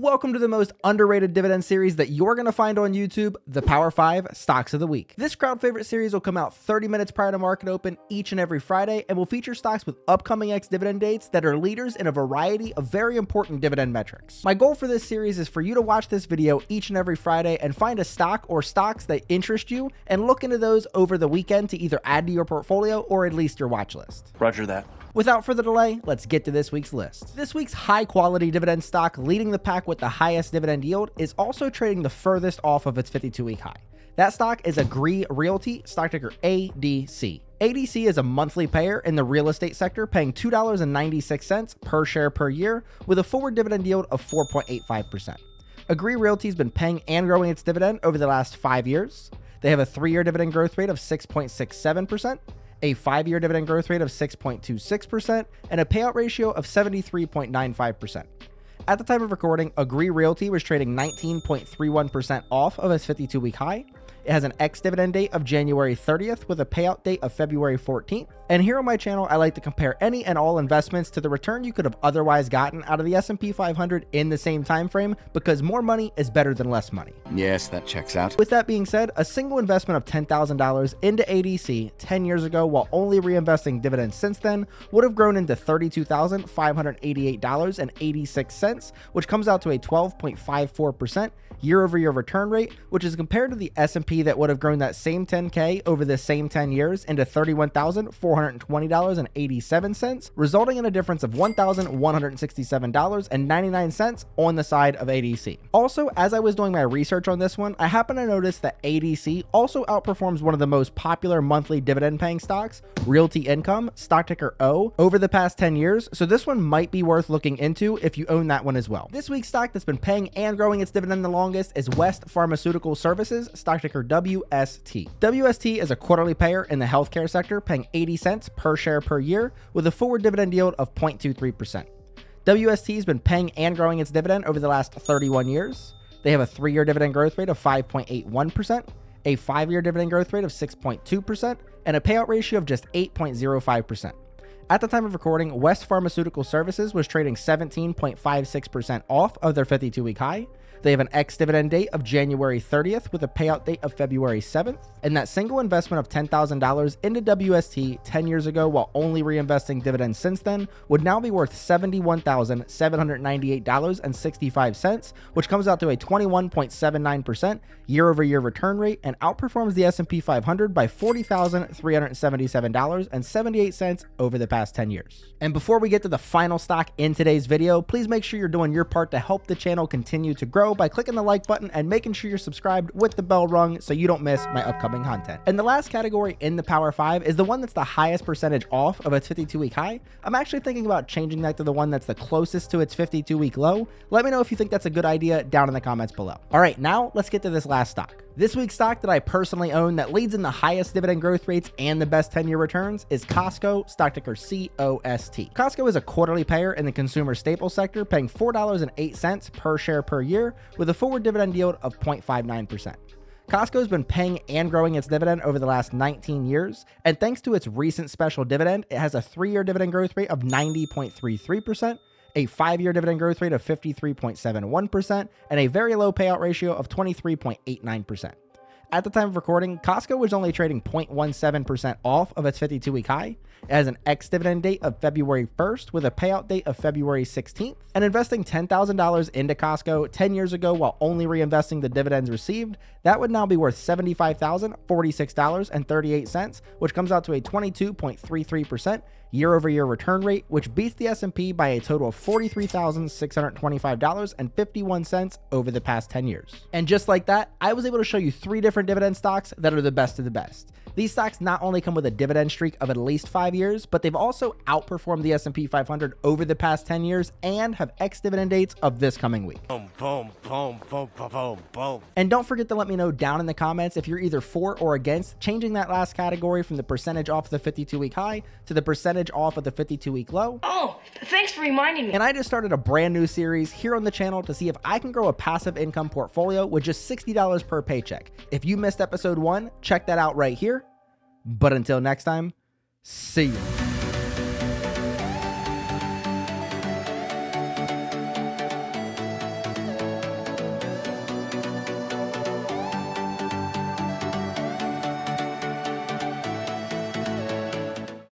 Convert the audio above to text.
Welcome to the most underrated dividend series that you're going to find on YouTube, the Power 5 Stocks of the Week. This crowd favorite series will come out 30 minutes prior to market open each and every Friday and will feature stocks with upcoming ex-dividend dates that are leaders in a variety of very important dividend metrics. My goal for this series is for you to watch this video each and every Friday and find a stock or stocks that interest you and look into those over the weekend to either add to your portfolio or at least your watch list. Roger that. Without further delay, let's get to this week's list. This week's high-quality dividend stock leading the pack with the highest dividend yield is also trading the furthest off of its 52-week high. That stock is Agree Realty, stock ticker ADC. ADC is a monthly payer in the real estate sector, paying $2.96 per share per year with a forward dividend yield of 4.85%. Agree Realty has been paying and growing its dividend over the last 5 years. They have a 3-year dividend growth rate of 6.67%. A 5-year dividend growth rate of 6.26%, and a payout ratio of 73.95%. At the time of recording, Agree Realty was trading 19.31% off of its 52-week high. It has an ex-dividend date of January 30th with a payout date of February 14th. And here on my channel, I like to compare any and all investments to the return you could have otherwise gotten out of the S&P 500 in the same time frame, because more money is better than less money. Yes, that checks out. With that being said, a single investment of $10,000 into ADC 10 years ago while only reinvesting dividends since then would have grown into $32,588.86, which comes out to a 12.54% year-over-year return rate, which is compared to the S&P that would have grown that same 10K over the same 10 years into $31,420.87, resulting in a difference of $1,167.99 on the side of ADC. Also, as I was doing my research on this one, I happened to notice that ADC also outperforms one of the most popular monthly dividend-paying stocks, Realty Income, stock ticker O, over the past 10 years, so this one might be worth looking into if you own that one as well. This week's stock that's been paying and growing its dividend the longest is West Pharmaceutical Services, stock ticker WST. WST is a quarterly payer in the healthcare sector, paying 80 cents per share per year with a forward dividend yield of 0.23%. WST has been paying and growing its dividend over the last 31 years. They have a 3-year dividend growth rate of 5.81%, a 5-year dividend growth rate of 6.2%, and a payout ratio of just 8.05%. At the time of recording, West Pharmaceutical Services was trading 17.56% off of their 52-week high. They have an ex-dividend date of January 30th with a payout date of February 7th. And that single investment of $10,000 into WST 10 years ago while only reinvesting dividends since then would now be worth $71,798.65, which comes out to a 21.79% year-over-year return rate and outperforms the S&P 500 by $40,377.78 over the past 10 years. And before we get to the final stock in today's video, please make sure you're doing your part to help the channel continue to grow by clicking the like button and making sure you're subscribed with the bell rung so you don't miss my upcoming content. And the last category in the Power 5 is the one that's the highest percentage off of its 52-week high. I'm actually thinking about changing that to the one that's the closest to its 52-week low. Let me know if you think that's a good idea down in the comments below. All right, now let's get to this last stock. This week's stock that I personally own that leads in the highest dividend growth rates and the best 10-year returns is Costco, stock ticker COST. Costco is a quarterly payer in the consumer staples sector, paying $4.08 per share per year with a forward dividend yield of 0.59%. Costco has been paying and growing its dividend over the last 19 years, and thanks to its recent special dividend, it has a 3-year dividend growth rate of 90.33%, a 5-year dividend growth rate of 53.71%, and a very low payout ratio of 23.89%. At the time of recording, Costco was only trading 0.17% off of its 52-week high. It has an ex-dividend date of February 1st with a payout date of February 16th. And investing $10,000 into Costco 10 years ago while only reinvesting the dividends received, that would now be worth $75,046.38, which comes out to a 22.33% year-over-year return rate, which beats the S&P by a total of $43,625.51 over the past 10 years. And just like that, I was able to show you 3 different dividend stocks that are the best of the best. These stocks not only come with a dividend streak of at least 5 years, but they've also outperformed the S&P 500 over the past 10 years and have ex-dividend dates of this coming week. Boom, boom, boom, boom, boom, boom, boom. And don't forget to let me know down in the comments if you're either for or against changing that last category from the percentage off the 52-week high to the percentage off of the 52-week low. Oh, thanks for reminding me. And I just started a brand new series here on the channel to see if I can grow a passive income portfolio with just $60 per paycheck. If you missed episode 1, check that out right here. But until next time, see you.